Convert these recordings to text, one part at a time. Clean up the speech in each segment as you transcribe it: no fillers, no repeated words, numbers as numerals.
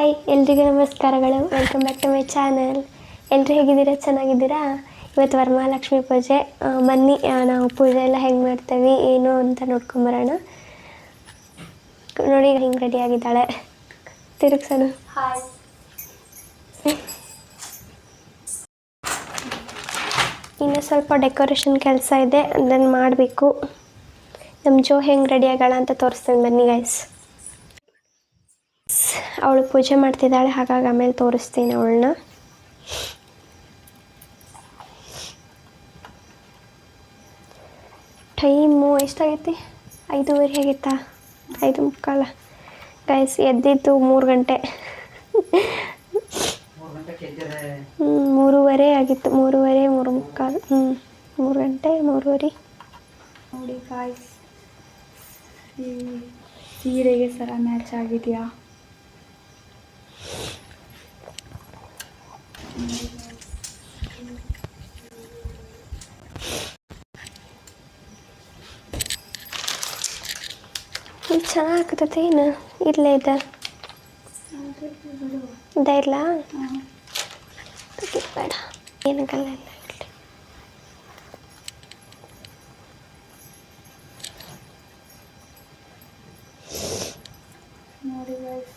Hi ಎಲ್ರಿಗೂ ನಮಸ್ಕಾರಗಳು. Welcome back to my channel. ಎಲ್ಲರೂ ಹೇಗಿದ್ದೀರಾ? ಚೆನ್ನಾಗಿದ್ದೀರಾ? ಇವತ್ತು ವರಮಹಾಲಕ್ಷ್ಮಿ ಪೂಜೆ. ಬನ್ನಿ ನಾವು ಪೂಜೆ ಎಲ್ಲ ಹೆಂಗೆ ಮಾಡ್ತೀವಿ ಏನು ಅಂತ ನೋಡ್ಕೊಂಬರೋಣ. ನೋಡಿ ಹಿಂಗೆ ರೆಡಿಯಾಗಿದ್ದಾಳೆ. ತಿರುಗ್ಸೋಣ. ಹಾಯ್. ಇನ್ನು ಸ್ವಲ್ಪ ಡೆಕೋರೇಷನ್ ಕೆಲಸ ಇದೆ, ಅದನ್ನು ಮಾಡಬೇಕು. ನಮ್ಮ ಜೋ ಹೆಂಗೆ ರೆಡಿ ಆಗೋಣ ಅಂತ ತೋರಿಸ್ತೀನಿ ಬನ್ನಿ ಗೈಸ್. ಅವಳು ಪೂಜೆ ಮಾಡ್ತಿದ್ದಾಳೆ, ಹಾಗಾಗಿ ಆಮೇಲೆ ತೋರಿಸ್ತೀನಿ ಅವಳನ್ನ. ಟೈಮು ಎಷ್ಟಾಗೈತಿ? 5:30 ಆಗೈತಾ? 5:45 ಗೈಸ್. ಎದ್ದಿದ್ದು 3 ಗಂಟೆ. 3:30 ಆಗಿತ್ತು. 3:30, 3:45. 3 ಗಂಟೆ 3:30. ನೋಡಿ ಗಾಯ್ಸ್, ಈ ಸೀರೆಗೆ ಸರ ಮ್ಯಾಚ್ ಆಗಿದೆಯಾ? ಇದು ಚೆನ್ನಾಗಿ ಆಗ್ತದೆ. ಏನು ಇರಲೇ ಇದೆ ಇಲ್ಲ ಬೇಡ, ಏನಾಗಲ್ಲ. ಇಲ್ಲ ಇರಲಿ. ನೋಡಿ ಗೈಸ್,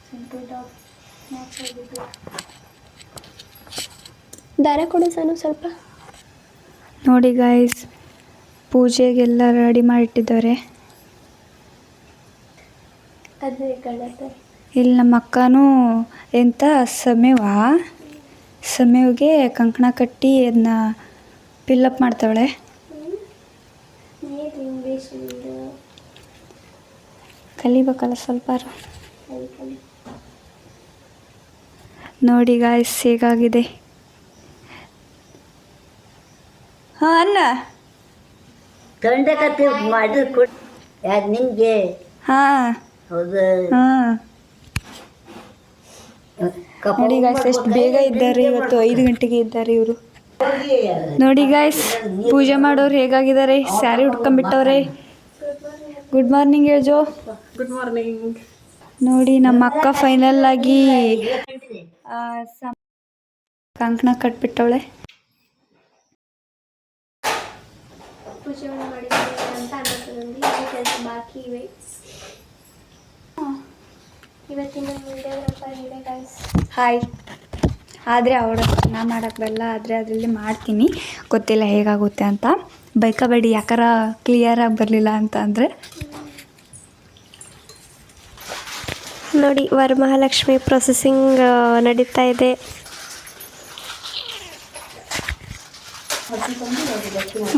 ಸಿಂಪಲ್ ಟಾಪ್ ಮ್ಯಾಚ್ ಆಗಿದೆಯಾ? ದಾರ ಕೊಡು ಸಾನು ಸ್ವಲ್ಪ. ನೋಡಿ ಗಾಯ್ಸ್, ಪೂಜೆಗೆಲ್ಲ ರೆಡಿ ಮಾಡಿಟ್ಟಿದ್ದಾರೆ. ಇಲ್ಲಿ ನಮ್ಮ ಅಕ್ಕನೂ ಎಂಥ ಸಮಯಗೆ ಕಂಕಣ ಕಟ್ಟಿ ಅದನ್ನ ಪಿಲ್ಲಪ್ ಮಾಡ್ತಾವಳೆ. ಕಲಿಬೇಕಲ್ಲ ಸ್ವಲ್ಪ. ನೋಡಿ ಗಾಯ್ಸ್ ಹೇಗಾಗಿದೆ. ಹಾಂ ಅನ್ನ ನಿಮಗೆ ಹಾಂ ಹಾಂ. ನೋಡಿ ಗಾಯ್ಸ್, ಎಷ್ಟು ಬೇಗ ಇದ್ದಾರೆ ಇವತ್ತು. 5 ಗಂಟೆಗೆ ಇದ್ದಾರೆ ಇವರು. ನೋಡಿ ಗಾಯ್ಸ್, ಪೂಜೆ ಮಾಡೋರು ಹೇಗಾಗಿದ್ದಾರೆ. ಸ್ಯಾರಿ ಉಟ್ಕೊಂಡ್ಬಿಟ್ಟವ್ರೆ. ಗುಡ್ ಮಾರ್ನಿಂಗ್ ಹೇಳೋ. Good morning. ನೋಡಿ ನಮ್ಮ ಅಕ್ಕ ಫೈನಲ್ ಆಗಿ ಕಂಕಣ ಕಟ್ಬಿಟ್ಟವಳೆ. ಪೂಜೆ ಮಾಡಿದ್ದೀವಿ ಅಂತ ಅನ್ನಿಸ್ತದೆ. ಕೆಲಸ ಬಾಕಿ ಇವೆ. ಇವತ್ತಿನ ವಿಡಿಯೋಗ್ರಾಫರ್ ಇದೆ ಗೈಸ್. ಹಾಯ್. ಆದರೆ ಅವಳ ನಾ ಮಾಡೋಕ್ಕೆ ಬರಲ್ಲ, ಆದರೆ ಅದರಲ್ಲಿ ಮಾಡ್ತೀನಿ. ಗೊತ್ತಿಲ್ಲ ಹೇಗಾಗುತ್ತೆ ಅಂತ. ಬೈಕಬೇಡಿ, ಯಾಕಾರ ಕ್ಲಿಯರಾಗಿ ಬರಲಿಲ್ಲ ಅಂತ ಅಂದರೆ. ನೋಡಿ ವರಮಹಾಲಕ್ಷ್ಮಿ ಪ್ರೊಸೆಸಿಂಗ್ ನಡೀತಾ ಇದೆ.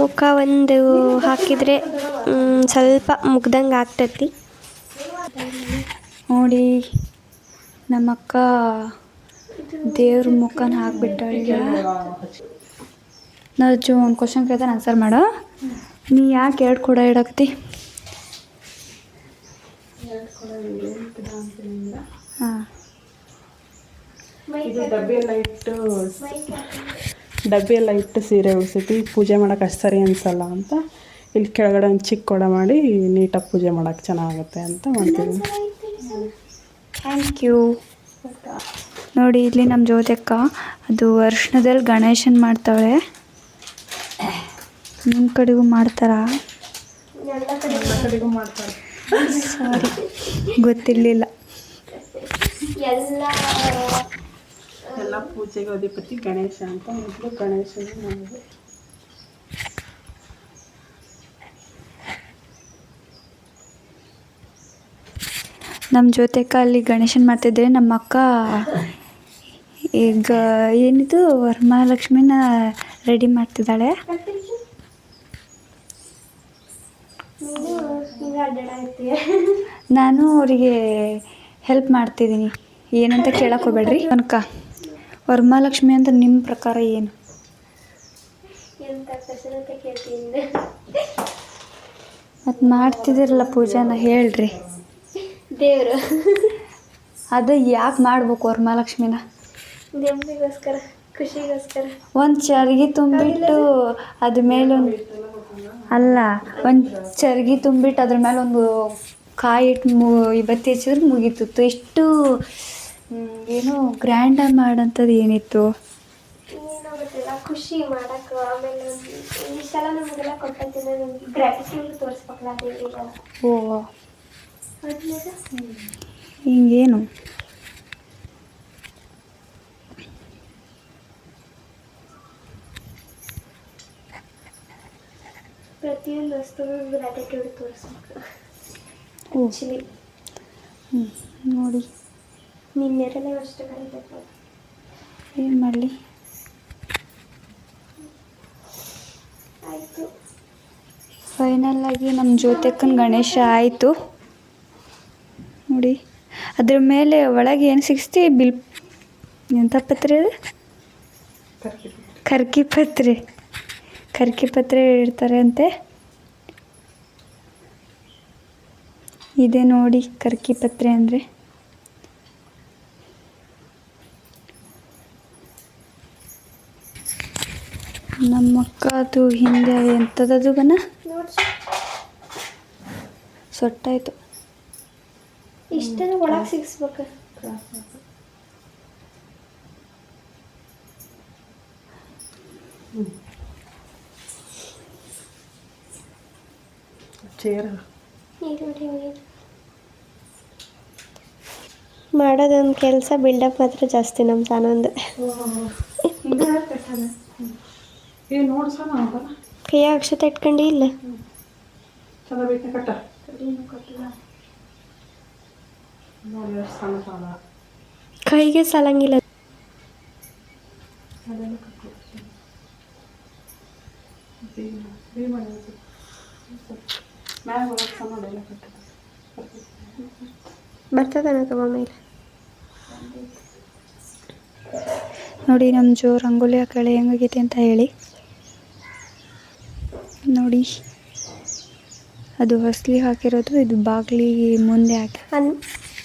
ಮುಖ ಒಂದು ಹಾಕಿದರೆ ಸ್ವಲ್ಪ ಮುಗ್ದಂಗೆ ಆಗ್ತೈತಿ. ನೋಡಿ ನಮ್ಮಕ್ಕ ದೇವ್ರ ಮುಖನ ಹಾಕ್ಬಿಟ್ಟಾಳೆ. ನಾವು ಒಂದು ಕ್ವಶನ್ ಕೇಳ್ತಾನೆ ಆನ್ಸರ್ ಮಾಡೋ. ನೀ ಯಾಕೆ 2 ಕೊಡ ಇಡಾಕತ್ತಿ? ಹಾಂ, ಇದು ಡಬ್ಬಿಯೆಲ್ಲ ಇಟ್ಟು ಸೀರೆ ಉಡ್ಸೈತಿ. ಪೂಜೆ ಮಾಡೋಕೆ ಅಷ್ಟು ಸರಿ ಅನಿಸಲ್ಲ ಅಂತ ಇಲ್ಲಿ ಕೆಳಗಡೆ ಒಂದು ಚಿಕ್ಕ ಕೊಡ ಮಾಡಿ ನೀಟಾಗಿ ಪೂಜೆ ಮಾಡೋಕೆ ಚೆನ್ನಾಗುತ್ತೆ ಅಂತ ಮಾಡ್ತೀವಿ. Thank you. ನೋಡಿ ಇಲ್ಲಿ ನಮ್ಮ ಜ್ಯೋತಿಯಕ್ಕ ಅದು ಅರ್ಶಿಣದಲ್ಲಿ ಗಣೇಶನ್ ಮಾಡ್ತಾಳೆ. ನಿಮ್ಮ ಕಡೆಗೂ ಮಾಡ್ತಾರಾ? ಎಲ್ಲ ಕಡೆಗೂ ಮಾಡ್ತಾರೆ. ಸಾರಿ, ಗೊತ್ತಿರಲಿಲ್ಲ. ಎಲ್ಲ ಪೂಜೆಗೆ ಅಧಿಪತಿ ಗಣೇಶ ಅಂತ ಮೊದಲು ಗಣೇಶನ ಮಾಡೋದು. ನಮ್ಮ ಜ್ಯೋತಿಯಕ್ಕ ಅಲ್ಲಿ ಗಣೇಶನ್ ಮಾಡ್ತಿದ್ರೆ ನಮ್ಮ ಅಕ್ಕ ಈಗ ಏನಿದು ವರಮಹಾಲಕ್ಷ್ಮಿನ ರೆಡಿ ಮಾಡ್ತಿದ್ದಾಳೆ. ನಾನು ಅವರಿಗೆ ಹೆಲ್ಪ್ ಮಾಡ್ತಿದ್ದೀನಿ. ಏನಂತ ಕೇಳಕ್ಕೆ ಹೋಗ್ಬೇಡ್ರಿ. ಅನ್ಕ ವರಮಹಾಲಕ್ಷ್ಮಿ ಅಂತ ನಿಮ್ಮ ಪ್ರಕಾರ ಏನು? ಮತ್ತು ಮಾಡ್ತಿದ್ದೀರಲ್ಲ ಪೂಜೆನ ಹೇಳ್ರಿ. ದೇವರು ಅದು ಯಾಕೆ ಮಾಡ್ಬೇಕು ವರಮಹಾಲಕ್ಷ್ಮಿನ? ನೆಮ್ಮದಿಗೋಸ್ಕರ, ಖುಷಿಗೋಸ್ಕರ. ಒಂದು ಚರ್ಗಿ ತುಂಬಿಟ್ಟು ಅದ್ರ ಮೇಲೊಂದು ಒಂದು ಚರ್ಗಿ ತುಂಬಿಟ್ಟು ಅದ್ರ ಮೇಲೆ ಒಂದು ಕಾಯಿ ಇಟ್ಟು ಇವತ್ತು ಹೆಚ್ಚಿದ್ರೆ ಮುಗೀತಿತ್ತು. ಇಷ್ಟು ಏನೋ ಗ್ರ್ಯಾಂಡಾಗಿ ಮಾಡೋಂಥದ್ದು ಏನಿತ್ತು. ಏನೋ ಗೊತ್ತಿಲ್ಲ, ಖುಷಿ ಮಾಡಕ್ಕೆ. ಆಮೇಲೆ ಇಷ್ಟೆಲ್ಲ ನಮಗೆಲ್ಲ ಕೊಟ್ಟಂತಿದ್ರೆ ನಮ್ಗೆ ಗ್ರ್ಯಾಟಿಟ್ಯೂಡ್ ತೋರಿಸ್ಬೇಕಲ್ಲ ದೇವಿಗೆ. ಓ ಆದ್ಮೇಲೆ ಹಿಂಗೇನು ಪ್ರತಿಯೊಂದು ವಸ್ತುಗೂ ಗ್ರ್ಯಾಟಿಟ್ಯೂಡ್ ತೋರಿಸ್ಬೇಕು ಆ್ಯಕ್ಚುಲಿ. ನೋಡಿ ನಿನ್ನೆರನೇ ಅಷ್ಟು ಕಲಿಬೇಕು. ಏನು ಮಾಡಲಿ. ಆಯಿತು, ಫೈನಲ್ ಆಗಿ ನಮ್ಮ ಜ್ಯೋತಿಕನ ಗಣೇಶ ಆಯಿತು ನೋಡಿ. ಅದ್ರ ಮೇಲೆ ಒಳಗೆ ಏನು ಸಿಕ್ಸ್ತಿ ಬಿಲ್ ಎಂಥ ಪತ್ರೆ ಅದು? ಕರ್ಕಿ ಪತ್ರೆ ಇಡ್ತಾರೆ ಅಂತೆ. ಇದೆ ನೋಡಿ ಕರ್ಕಿ ಪತ್ರೆ ಅಂದರೆ. ನಮ್ಮ ಅಕ್ಕ ಅದು ಹಿಂದೆ ಎಂಥದ್ದು ಬನ ನೋಡಿ ಸೊಟ್ಟಾಯಿತು. ಇಷ್ಟನ್ನು ಒಳಗೆ ಸಿಗಿಸ್ಬೇಕು. ಚೇರ್ ಮಾಡೋದೊಂದು ಕೆಲಸ, ಬಿಲ್ಡಪ್ ಮಾತ್ರ ಜಾಸ್ತಿ ನಮ್ಮ ತಾನೊಂದು. ಏನು ನೋಡ್ಸಣ ಕೈಯ ಅಕ್ಷತೆ ಇಟ್ಕೊಂಡು ಇಲ್ಲ ಚಂದ ಬೇಕನೆ ಕಟ್ಟ ನೋಡಿ ಎಷ್ಟು ಸಣ್ಣ ಸಾಲ ಕೈಗೆ ಸಾಲಂಗಿಲ್ಲ. ಬರ್ತದನ ತಗೋ ಮೇಲೆ ನೋಡಿ ನಮ್ಮ ರಂಗೋಲಿ ಹಾಕಳಿ ಹೆಂಗಾಗೈತೆ ಅಂತ ಹೇಳಿ. ನೋಡಿ ಅದು ಹೊಸಲಿ ಹಾಕಿರೋದು, ಇದು ಬಾಗಿಲಿ ಮುಂದೆ ಹಾಕಿ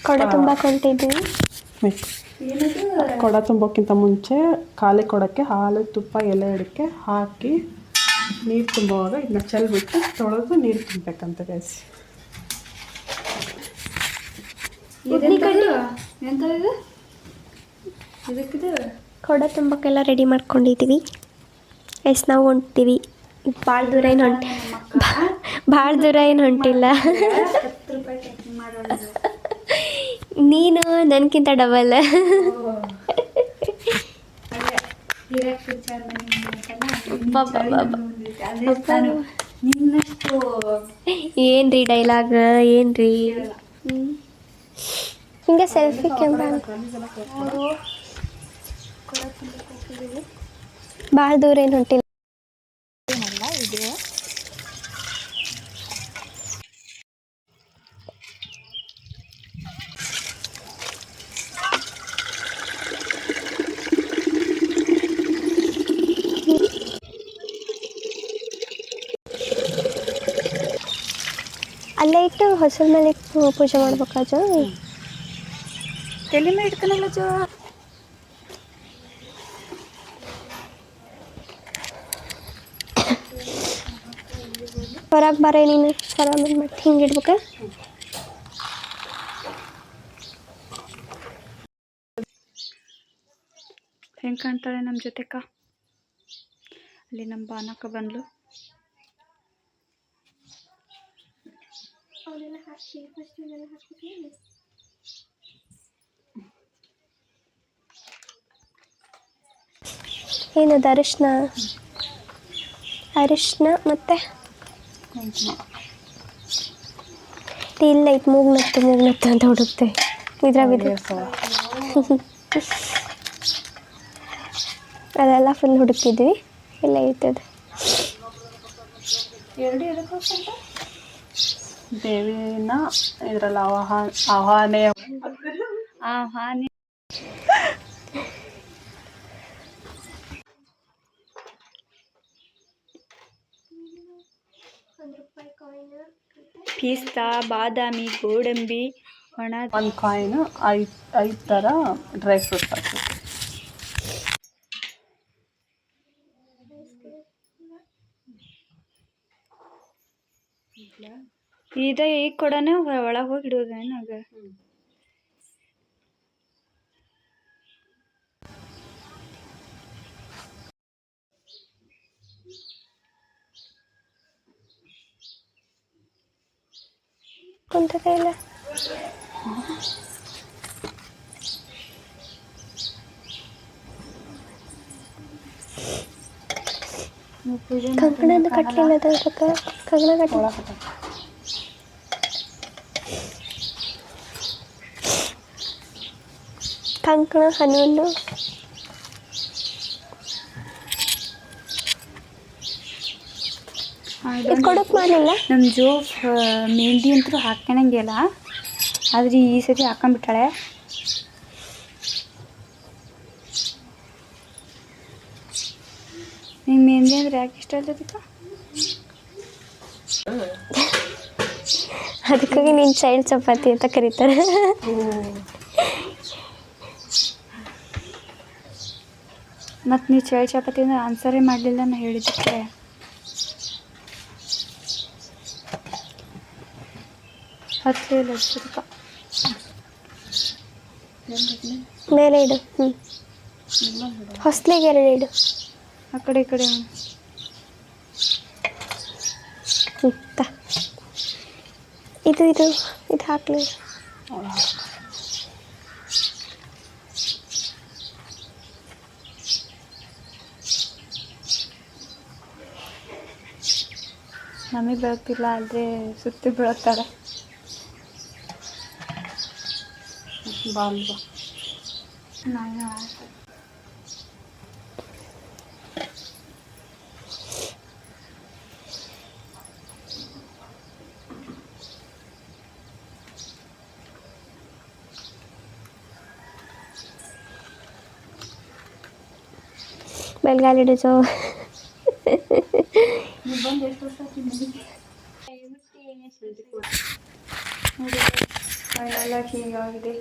ಕೊಡ ತುಂಬ ಕೊಂಡಿದ್ದೀವಿ. ಕೊಡ ತುಂಬೋಕ್ಕಿಂತ ಮುಂಚೆ ಖಾಲಿ ಕೊಡಕ್ಕೆ ಹಾಲು ತುಪ್ಪ ಎಲೆ ಅಡಿಕೆ ಹಾಕಿ ನೀರು ತುಂಬುವಾಗ ಇದನ್ನ ಚೆಲ್ಬಿಟ್ಟು ತೊಳೆದು ನೀರು ತುಂಬಬೇಕಂತ ಗೈಸ್. ಕೊಡ ತುಂಬಕ್ಕೆಲ್ಲ ರೆಡಿ ಮಾಡ್ಕೊಂಡಿದ್ದೀವಿ. ನಾವು ಹೊಂಟಿವಿ. ಭಾಳ ದೂರ ಏನು ಹೊಂಟಿಲ್ಲ. ನೀನು ನನಗಿಂತ ಡಬಲ್. ಏನ್ರಿ ಡೈಲಾಗ್ ಏನ್ರಿ. ಹಿಂಗೆ ಸೆಲ್ಫಿ ಕ್ಯಾಮ್ರಾ ಭಾಳ ದೂರ ಏನು ಹೊಂಟಿಲ್ಲ. ಅಲ್ಲೇ ಇಟ್ಟು ಹೊಸದ ಮೇಲೆ ಇಟ್ಟು ಪೂಜೆ ಮಾಡ್ಬೇಕಾಜು. ತಲೆ ಮೇಲೆ ಇಡ್ತಾನಲ್ಲ ಜೋ. ಹೊರಗೆ ಬರ ನೀನು ಹೊರಗೆ ಬಂದ್ಬಿಟ್ಟು ಹಿಂಗೆ ಇಡ್ಬೇಕ. ಹೆಂಗೆ ಕಾಣ್ತಾಳೆ ನಮ್ಮ ಜೊತೆಕ. ಅಲ್ಲಿ ನಮ್ಮ ಬಾನಕ್ಕ ಬಂದ್ಲು. ಏನದು ಅರಿಶಿನ ಮತ್ತೆ ಇಲ್ಲ ಐತೆ. ಮೂಗ್ನತ್ತು ಅಂತ ಹುಡುಕ್ತೆ ಇದ್ರಾಗ ಅದೆಲ್ಲ ಫುಲ್ ಹುಡುಕಿದ್ವಿ. ಇಲ್ಲ ಐತದ ದೇವಿನ ಇದರಲ್ಲಿ ಆಹ್ವಾನೆ ಪಿಸ್ತಾ, ಬಾದಾಮಿ, ಗೋಡಂಬಿ, ಒಣ ಒಂದು ಕಾಯಿನು 5 ಥರ ಡ್ರೈ ಫ್ರೂಟ್ಸ್ ಹಾಕ್ಬೇಕು. ಈಗ ಕೊಡನೆ ಒಳಗೆ ಹೋಗಿ ಇಡೋದೇನು ಆಗ ಕುಂತದ ಇಲ್ಲ ಪೂಜೆ ಕಂಕಣದ ಕಟ್ಲಿಲ್ಲ ಅದಕ್ಕೆ ಕಂಕಣ ಕಟ್ಲಿ ಕಂಕಣ ಹನುವನ್ನು ಇದು ಕೊಡಕ್ ಮಾಡಲಿಲ್ಲ ನಮ್ಮ ಜೋ ಮೆಹಂದಿ ಅಂತೂ ಹಾಕ್ಕೊಳಂಗಿಲ್ಲ ಆದ್ರೆ ಈ ಸತಿ ಹಾಕೊಂಡ್ಬಿಟ್ಟಾಳೆ ನಿಂಗೆ ಮೆಹಂದಿ ಅಂದ್ರೆ ಯಾಕೆ ಇಷ್ಟ ಅಲ್ಲದಕ್ಕ ಅದಕ್ಕಾಗಿ ನೀನು ಚೈಲ್ಡ್ ಚಪಾತಿ ಅಂತ ಕರೀತಾರೆ ಮತ್ತು ನೀವು ಚಳಿ ಚಪಾತಿ ಅಂದ್ರೆ ಆನ್ಸರೇ ಮಾಡಲಿಲ್ಲ ನಾ ಹೇಳಿದ್ದಕ್ಕೆ ಹತ್ತಲಿಲ್ಲ ಅದಕ್ಕೆ ಮೇಲೆ ಇಡು ಹೊಸ್ಲಿಗೆ ಎರಡು ಇಡು ಆ ಕಡೆ ಈ ಕಡೆ ತ ಇದು ಹಾಕ್ಲಿ ನಮಗೆ ಬೆಳಗ್ತಿಲ್ಲ ಆದರೆ ಸುತ್ತಿ ಬೀಳುತ್ತಾರೆ ಬಾಲ್ವಾ ಬೆಳಗಾಲಿಡು ಜೋ ನೋಡಿ ಫೈನಲ್ ಆಗಿ ಹೀಗಾಗಿದೆ